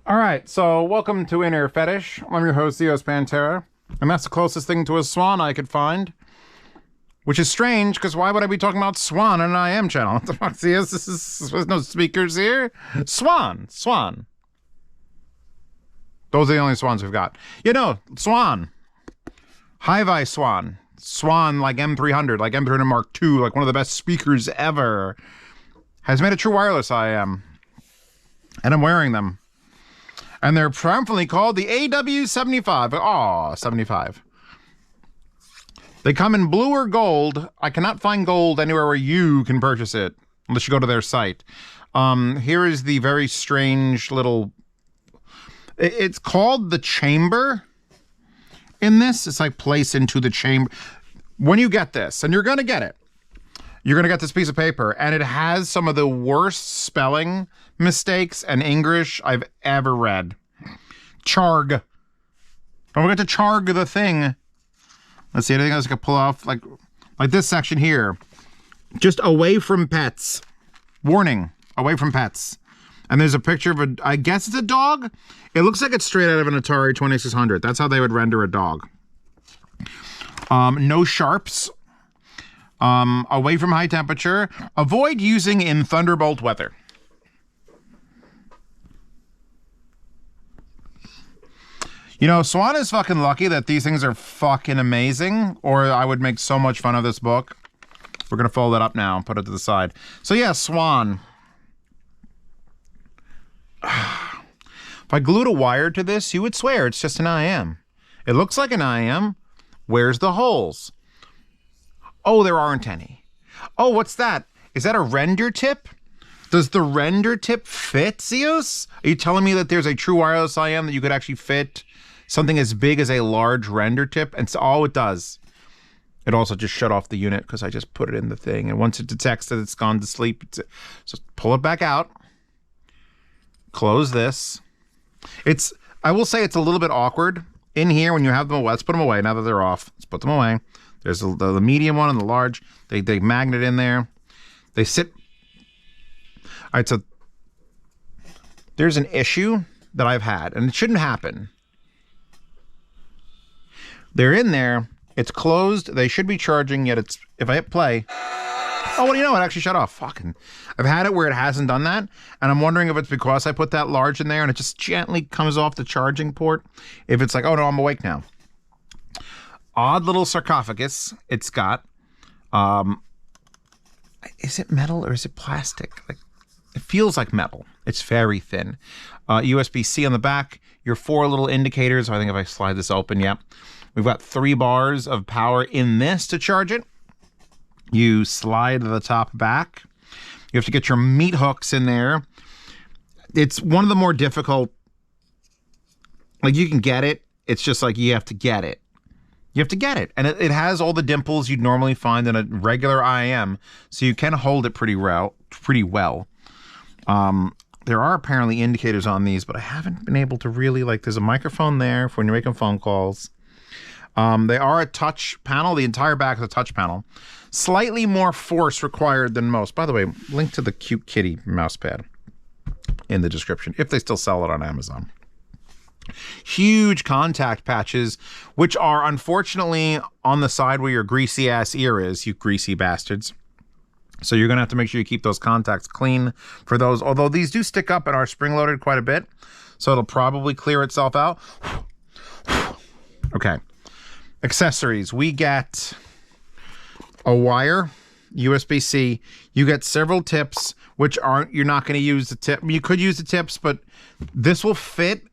All right, so welcome to Inner Fetish. I'm your host, Theos Pantera, and that's the closest thing to a swan I could find. Which is strange, because why would I be talking about Swan on an IEM channel? What the fuck, Theos? There's no speakers here. Swan. Those are the only swans we've got. You know, Swan. Hi-Fi Swan. Swan like M300, like M300 Mark II, like one of the best speakers ever. Has made a true wireless IEM. And I'm wearing them. And they're triumphantly called the AW-75. Aw, 75. They come in blue or gold. I cannot find gold anywhere where you can purchase it, unless you go to their site. Here is the very strange little... It's called the chamber in this. It's like place into the chamber. When you get this, and you're going to get it, you're going to get this piece of paper, and it has some of the worst spelling mistakes and English I've ever read. Charg. Don't forget to charg the thing. Let's see, anything else I could pull off? Like this section here. Just away from pets. Warning, away from pets. And there's a picture of I guess it's a dog? It looks like it's straight out of an Atari 2600. That's how they would render a dog. No sharps. Away from high temperature. Avoid using in thunderbolt weather. You know, Swan is fucking lucky that these things are fucking amazing, or I would make so much fun of this book. We're going to fold it up now and put it to the side. So yeah, Swan. If I glued a wire to this, you would swear it's just an IEM. It looks like an IEM. Where's the holes? Oh, there aren't any. Oh, what's that? Is that a render tip? Does the render tip fit, Zeus? Are you telling me that there's a true wireless IEM that you could actually fit something as big as a large render tip? And so all it does, it also just shut off the unit because I just put it in the thing. And once it detects that it's gone to sleep, just pull it back out. Close this. I will say it's a little bit awkward in here when you have them away. Let's put them away now that they're off. Let's put them away. There's the medium one and the large. They magnet in there. They sit. All right, so there's an issue that I've had, and it shouldn't happen. They're in there. It's closed. They should be charging, yet it's, if I hit play, oh, what do you know? It actually shut off. Fucking. I've had it where it hasn't done that, and I'm wondering if it's because I put that large in there and it just gently comes off the charging port. If it's like, oh no, I'm awake now. Odd little sarcophagus it's got. Is it metal or is it plastic? Like, it feels like metal. It's very thin. USB-C on the back. Your 4 little indicators. I think if I slide this open, yep. We've got 3 bars of power in this to charge it. You slide the top back. You have to get your meat hooks in there. It's one of the more difficult. Like, you can get it. It's just like you have to get it. You have to get it. And it has all the dimples you'd normally find in a regular IEM, so you can hold it pretty well. There are apparently indicators on these, but I haven't been able to really, like, there's a microphone there for when you're making phone calls. They are a touch panel. The entire back is a touch panel. Slightly more force required than most. By the way, link to the cute kitty mouse pad in the description, if they still sell it on Amazon. Huge contact patches, which are unfortunately on the side where your greasy ass ear is, you greasy bastards. So you're gonna have to make sure you keep those contacts clean for those, although these do stick up and are spring loaded quite a bit, so it'll probably clear itself out. Okay. Accessories. We get a wire, USB-C. You get several tips, which you're not going to use the tip. You could use the tips, but this will fit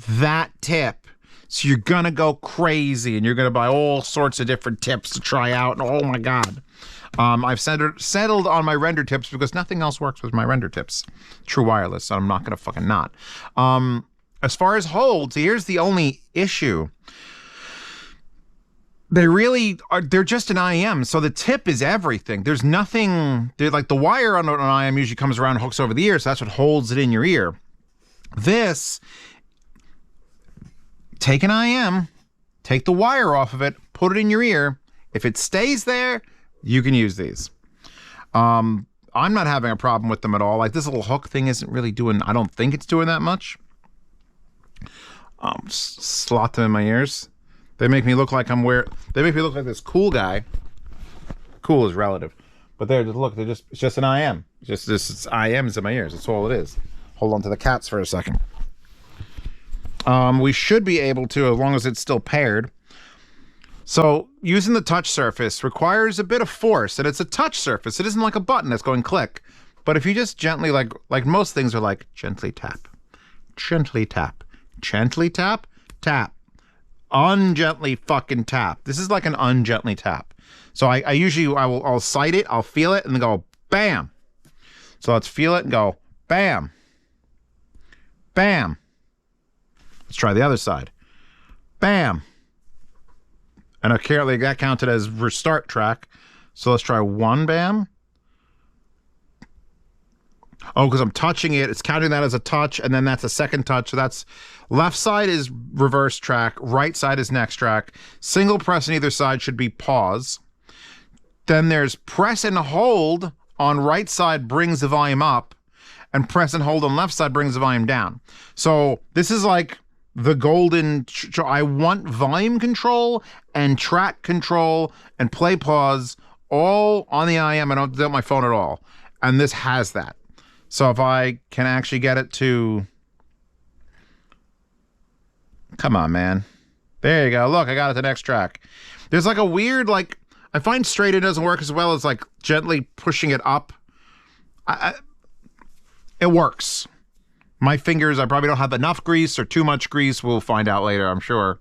that tip. So you're going to go crazy and you're going to buy all sorts of different tips to try out. And oh my God. I've settled on my render tips because nothing else works with my render tips. True wireless, so I'm not going to fucking not. As far as holds, here's the only issue. They really are, they're just an IEM, so the tip is everything. There's nothing, like the wire on an IEM usually comes around and hooks over the ear, so that's what holds it in your ear. This, take an IEM, take the wire off of it, put it in your ear. If it stays there, you can use these. I'm not having a problem with them at all. Like this little hook thing isn't really doing, I don't think it's doing that much. Slot them in my ears. They make me look like they make me look like this cool guy. Cool is relative. But it's just an IM. It's IMs in my ears. That's all it is. Hold on to the cats for a second. We should be able to, as long as it's still paired. So using the touch surface requires a bit of force, and it's a touch surface. It isn't like a button that's going click. But if you just gently, like most things are like, gently tap, gently tap, gently tap, tap, ungently fucking tap. This is like an ungently tap. So I'll sight it, I'll feel it, and then go bam. So let's feel it and go bam, bam. Let's try the other side. Bam. And apparently that counted as restart track. So let's try one bam. Oh, because I'm touching it. It's counting that as a touch, and then that's a second touch. So that's left side is reverse track, right side is next track. Single press on either side should be pause. Then there's press and hold on right side brings the volume up, and press and hold on left side brings the volume down. So this is like the golden, I want volume control and track control and play pause all on the IEM. I don't do it on my phone at all. And this has that. So if I can actually get it to, come on, man. There you go. Look, I got it to the next track. There's like a weird, like, I find straight it doesn't work as well as like gently pushing it up. It works. My fingers, I probably don't have enough grease or too much grease. We'll find out later, I'm sure.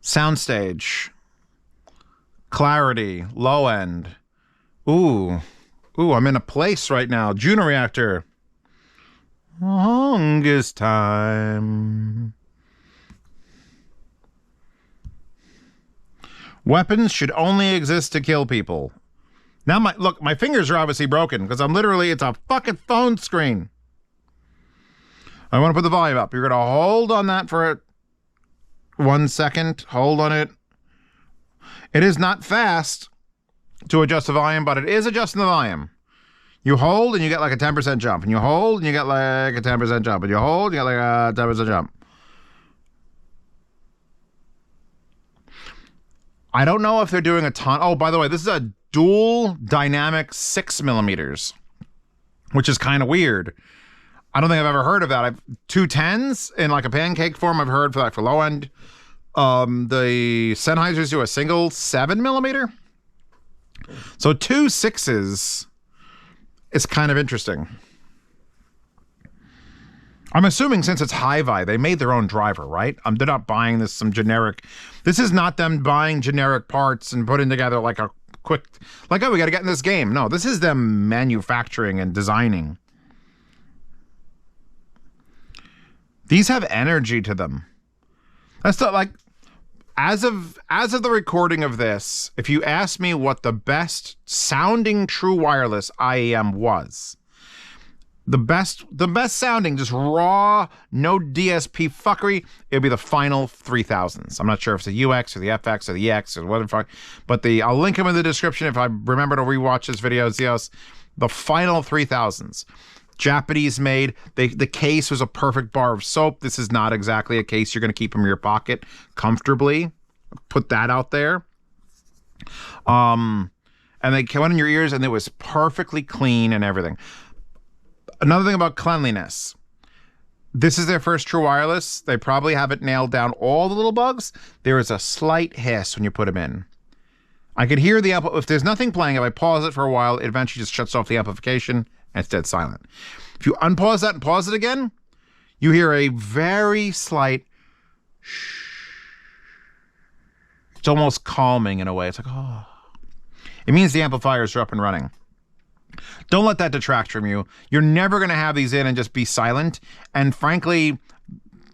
Soundstage. Clarity. Low end. Ooh, I'm in a place right now. Juno reactor. Longest time. Weapons should only exist to kill people. Now my fingers are obviously broken because it's a fucking phone screen. I want to put the volume up. You're going to hold on that for 1 second. Hold on it. It is not fast to adjust the volume, but it is adjusting the volume. You hold and you get like a 10% jump. And you hold and you get like a 10% jump. And you hold and you get like a 10% jump. I don't know if they're doing a ton. Oh, by the way, this is a dual dynamic 6mm, which is kind of weird. I don't think I've ever heard of that. 210s in like a pancake form. I've heard for that for low end. The Sennheisers do a single 7mm. So 2 6s is kind of interesting. I'm assuming since it's Hi-Vi, they made their own driver, right? They're not buying some generic. This is not them buying generic parts and putting together like a quick, like, oh, we got to get in this game. No, this is them manufacturing and designing. These have energy to them. That's not like, as of the recording of this, if you ask me what the best sounding true wireless IEM was, the best sounding, just raw, no DSP fuckery, it would be the final 3000s. I'm not sure if it's the UX or the FX or the EX or whatever, but I'll link them in the description if I remember to rewatch this video. The final 3000s. Japanese made. The case was a perfect bar of soap. This is not exactly a case you're going to keep in your pocket comfortably. Put that out there. And they went in your ears and it was perfectly clean and everything. Another thing about cleanliness. This is their first true wireless. They probably haven't nailed down all the little bugs. There is a slight hiss when you put them in. I could hear the if there's nothing playing, if I pause it for a while, it eventually just shuts off the amplification and it's dead silent. If you unpause that and pause it again, you hear a very slight shh. It's almost calming in a way. It's like, oh. It means the amplifiers are up and running. Don't let that detract from you. You're never going to have these in and just be silent. And frankly,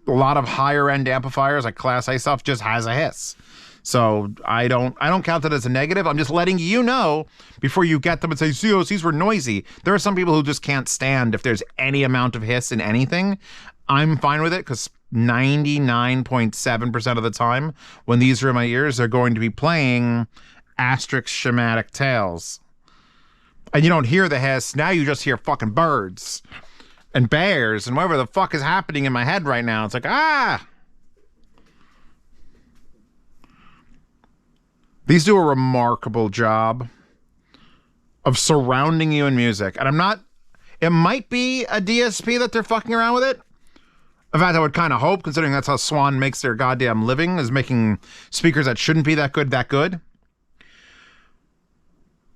a lot of higher end amplifiers like Class A stuff just has a hiss. So I don't count that as a negative. I'm just letting you know before you get them and say, these were noisy. There are some people who just can't stand if there's any amount of hiss in anything. I'm fine with it because 99.7% of the time when these are in my ears, they're going to be playing asterisk schematic tails. And you don't hear the hiss. Now you just hear fucking birds. and bears and whatever the fuck is happening in my head right now. It's like, ah! These do a remarkable job of surrounding you in music. And I'm not... It might be a DSP that they're fucking around with it. In fact, I would kind of hope, considering that's how Swan makes their goddamn living, is making speakers that shouldn't be that good.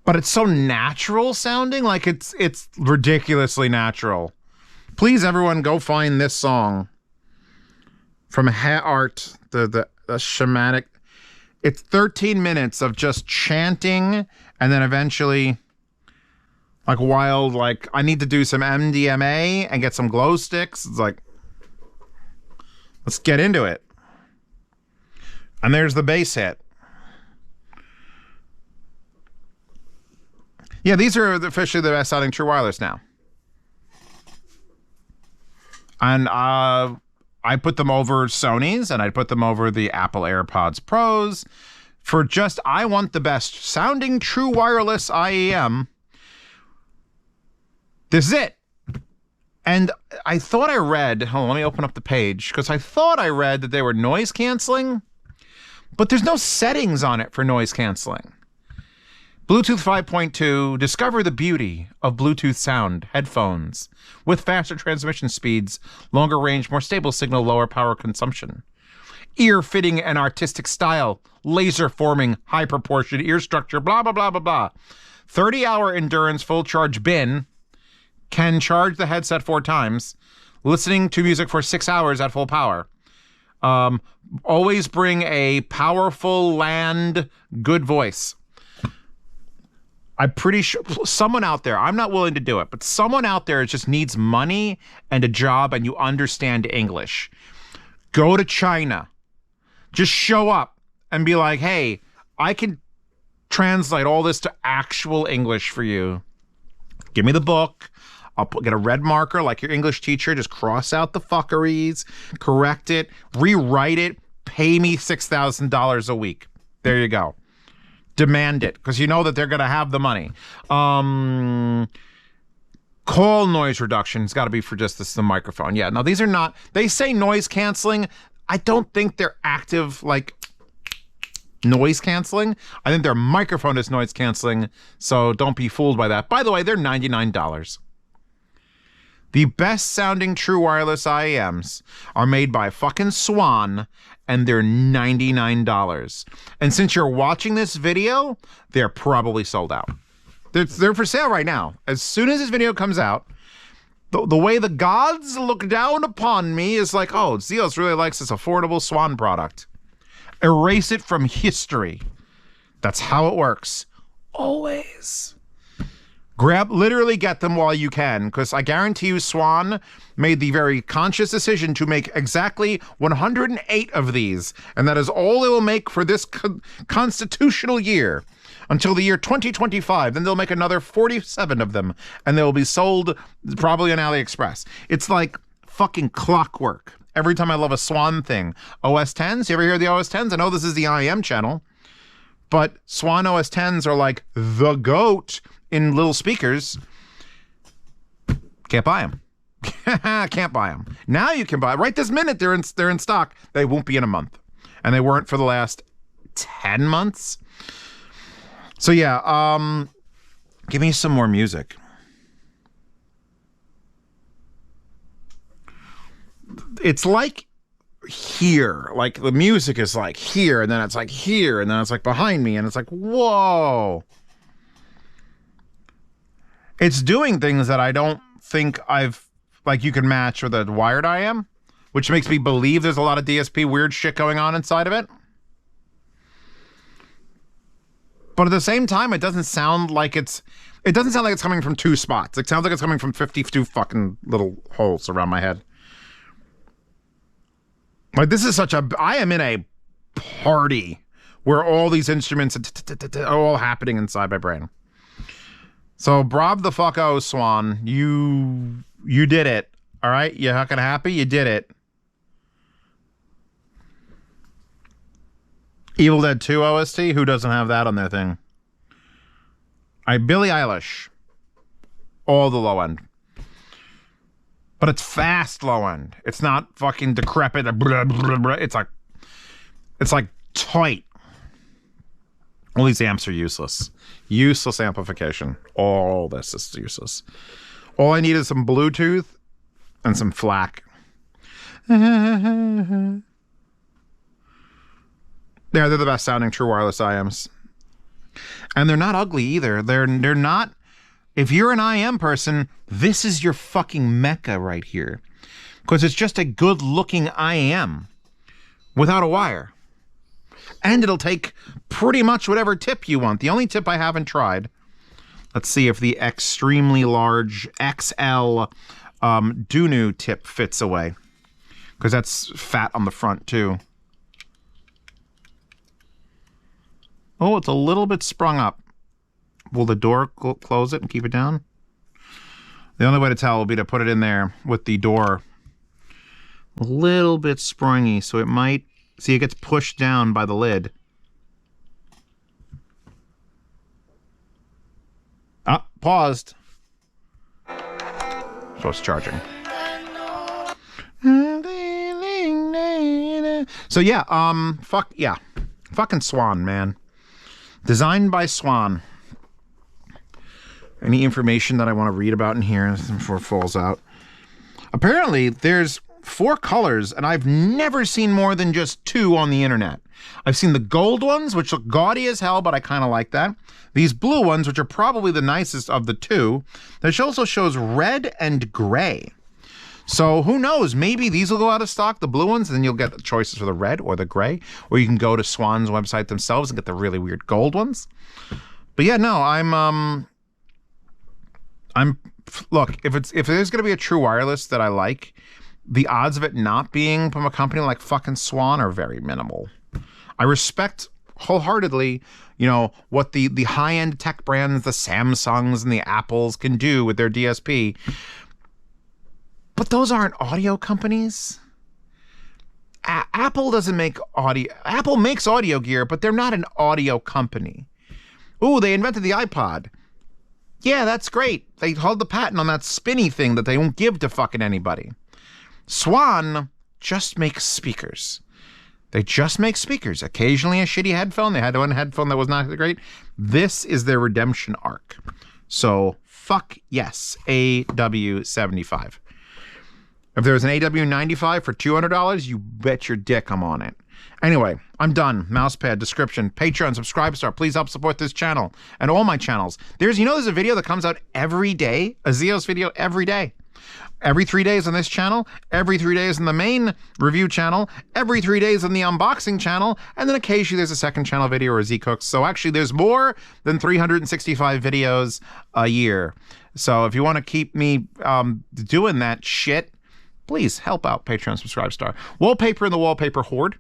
But it's so natural sounding, like it's ridiculously natural. Please, everyone, go find this song from Art, the shamanic. It's 13 minutes of just chanting, and then eventually, like wild, like I need to do some MDMA and get some glow sticks. It's like, let's get into it. And there's the bass hit. Yeah, these are officially the best sounding true wireless now. And I put them over Sony's, and I put them over the Apple AirPods Pros for just, I want the best sounding true wireless IEM. This is it. And I thought I read, hold on, let me open up the page, because I thought I read that they were noise canceling, but there's no settings on it for noise canceling. Bluetooth 5.2, discover the beauty of Bluetooth sound headphones with faster transmission speeds, longer range, more stable signal, lower power consumption. Ear fitting and artistic style, laser forming, high proportion ear structure, blah, blah, blah, blah, blah. 30-hour endurance full charge bin, can charge the headset 4 times, listening to music for 6 hours at full power. Always bring a powerful land, good voice. I'm pretty sure someone out there, I'm not willing to do it, but someone out there just needs money and a job and you understand English. Go to China. Just show up and be like, hey, I can translate all this to actual English for you. Give me the book. I'll get a red marker like your English teacher. Just cross out the fuckeries, correct it, rewrite it, pay me $6,000 a week. There you go. Demand it, because you know that they're going to have the money. Call noise reduction has got to be for just the microphone. Yeah, no, these are not, they say noise canceling. I don't think they're active, like, noise canceling. I think their microphone is noise canceling, so don't be fooled by that. By the way, they're $99. The best sounding true wireless IEMs are made by fucking Swan, and they're $99. And since you're watching this video, they're probably sold out. They're for sale right now. As soon as this video comes out, the way the gods look down upon me is like, oh, Zeos really likes this affordable Swan product. Erase it from history. That's how it works. Always. Literally get them while you can, because I guarantee you Swan made the very conscious decision to make exactly 108 of these, and that is all they will make for this constitutional year until the year 2025. Then they'll make another 47 of them, and they'll be sold probably on AliExpress. It's like fucking clockwork. Every time I love a Swan thing. OS 10s, you ever hear the OS 10s? I know this is the IEM channel, but Swan OS 10s are like the GOAT in little speakers. Can't buy them. Can't buy them. Now you can buy. Right this minute, they're in stock. They won't be in a month, and they weren't for the last 10 months. So yeah, give me some more music. It's like here, like the music is like here, and then it's like here, and then it's like behind me, and it's like, whoa. It's doing things that I don't think you can match with a wired IM, which makes me believe there's a lot of DSP weird shit going on inside of it. But at the same time, it doesn't sound like it's coming from 2 spots. It sounds like it's coming from 52 fucking little holes around my head. Like, this is I am in a party where all these instruments are all happening inside my brain. So, bravo the fucko, Swan. You did it. All right? You fucking happy? You did it. Evil Dead 2 OST? Who doesn't have that on their thing? Billie Eilish. All the low end. But it's fast low end. It's not fucking decrepit. Blah, blah, blah. It's like tight. All these amps are useless. Useless amplification. All this is useless. All I need is some Bluetooth and some FLAC. They're the best sounding true wireless IEMs. And they're not ugly either. They're not... If you're an IEM person, this is your fucking mecca right here. Because it's just a good looking IEM without a wire. And it'll take pretty much whatever tip you want. The only tip I haven't tried, let's see if the extremely large XL Dunu tip fits away. Because that's fat on the front too. Oh, it's a little bit sprung up. Will the door close it and keep it down? The only way to tell will be to put it in there with the door a little bit sprungy, so it might... See, it gets pushed down by the lid. Ah, paused. So it's charging. So yeah, fucking Swan, man. Designed by Swan. Any information that I want to read about in here before it falls out? Apparently, there's 4 colors, and I've never seen more than just 2 on the internet. I've seen the gold ones, which look gaudy as hell, but I kind of like that. These blue ones, which are probably the nicest of the 2. That also shows red and gray. So who knows? Maybe these will go out of stock, the blue ones, and then you'll get the choices for the red or the gray. Or you can go to Swan's website themselves and get the really weird gold ones. But yeah, no, look, if there's going to be a true wireless that I like, the odds of it not being from a company like fucking Swan are very minimal. I respect wholeheartedly, you know, what the high-end tech brands, the Samsungs and the Apples can do with their DSP. But those aren't audio companies. Apple doesn't make audio. Apple makes audio gear, but they're not an audio company. Ooh, they invented the iPod. Yeah, that's great. They hold the patent on that spinny thing that they won't give to fucking anybody. Swan just makes speakers. They just make speakers. Occasionally a shitty headphone. They had one headphone that was not great. This is their redemption arc. So, fuck yes, AW-75. If there was an AW-95 for $200, you bet your dick I'm on it. Anyway, I'm done. Mousepad, description, Patreon, subscribe star. Please help support this channel and all my channels. There's a video that comes out every day, a Zeos video every day. Every 3 days on this channel, every 3 days on the main review channel, every 3 days on the unboxing channel, and then occasionally there's a second channel video or Z Cooks. So actually there's more than 365 videos a year. So if you want to keep me doing that shit, please help out Patreon, subscribe star. Wallpaper in the Wallpaper Horde.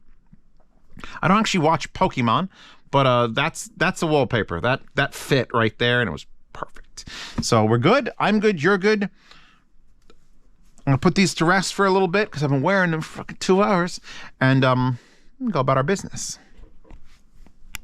I don't actually watch Pokemon, but that's a wallpaper. That fit right there, and it was perfect. So we're good. I'm good. You're good. I'm gonna put these to rest for a little bit because I've been wearing them for fucking 2 hours, and go about our business.